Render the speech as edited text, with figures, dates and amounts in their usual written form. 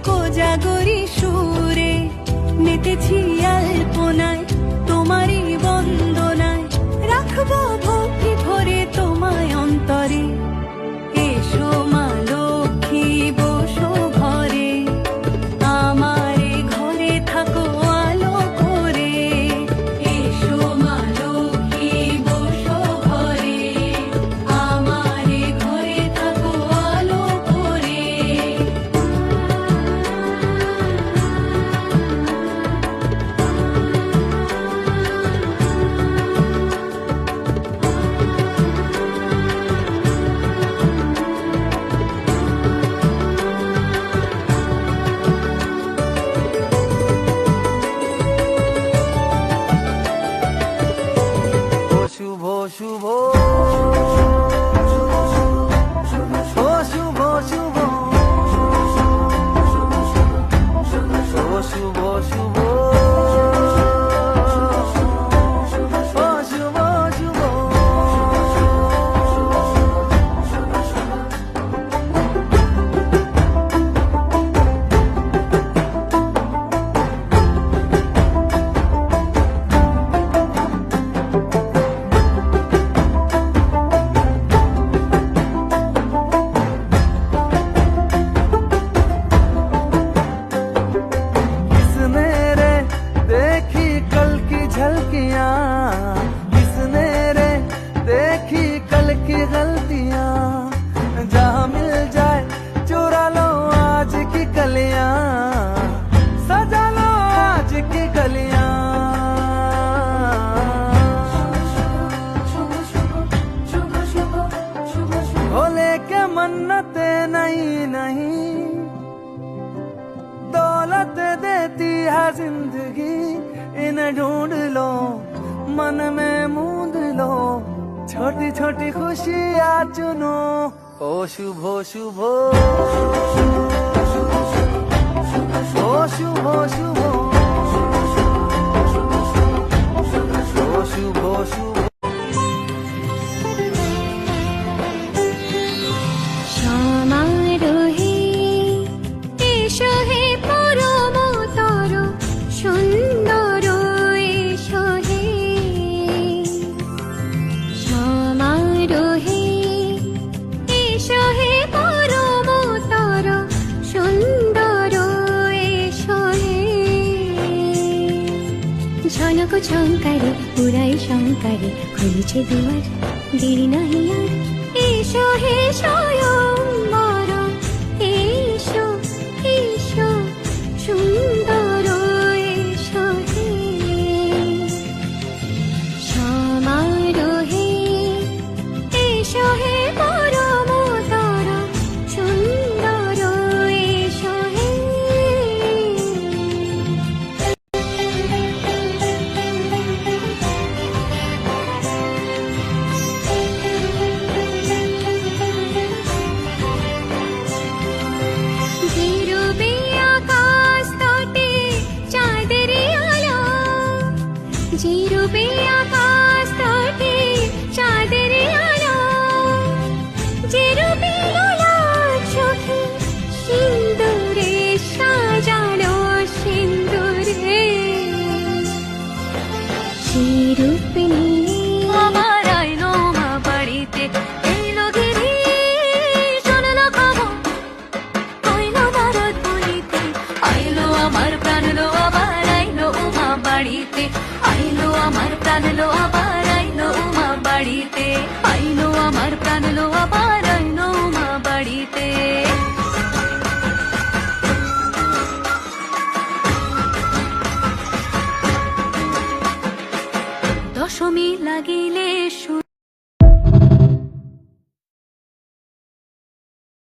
কোজাগরি সুরে মেতেছি আলপনায় তোমারই বন্দনায়, রাখবো ভক্তি ভরে তোমায় অন্তরে। এসো মা লক্ষ্মী বসো ঘরে, আমারে ঘরে থাকো আলো করে। এসো মা লক্ষ্মী বসো ঘরে, আমারে ঘরে থাকো আলো করে। শুভ শুভ ও শুভ শুভ ও শুভ শুভ ও শুভ শুভ किसने रे देखी कल की गलतियां, जहाँ मिल जाए चुरा लो आज की कलियां, सजा लो आज की कलियां। भोले के मन्नते नहीं नहीं दौलत देती है जिंदगी, इन्हें ढूंढ लो मन में मूंद लो, छोटी छोटी खुशियाँ चुनो। ओ शुभ शुभ ओ शुभ शुभ ओ शुभ शुभ। সমারোহে এসো হে পরমতর সুন্দর, এসো হে সমারোহে এসো হে পরমতর সুন্দর, এসো হে ঝনক ঝঙ্কারে পুরাই শঙ্কারে খুলছে দুয়ার, দেরি নাহি আর। এসো হে স্বয়ম্বর, এসো এসো সুন্দর, এসো হে সমারোহে এসো হে পরমতর সুন্দর, এসো হে। নীরবে আকাশ তটে চাঁদের আলো, নীরবে আকাশ তটে চাঁদের আলো, যেরূপে লোলার চোখে সিন্দুরে সাজানো সিন্দুরে, সেরূপে আমার আইলো মা বাড়িতে, এলো গিরি শোনলো খবর, আইলো ভারত বলিতে, আইলো আমার প্রাণ লো আবার আইলো উমা বাড়িতে, আইলো আমার প্রাণ লো আবার আইলো উমা বাড়িতে, আইলো আমার প্রাণ লো আবার আইলো উমা বাড়িতে। দশমী লাগিলে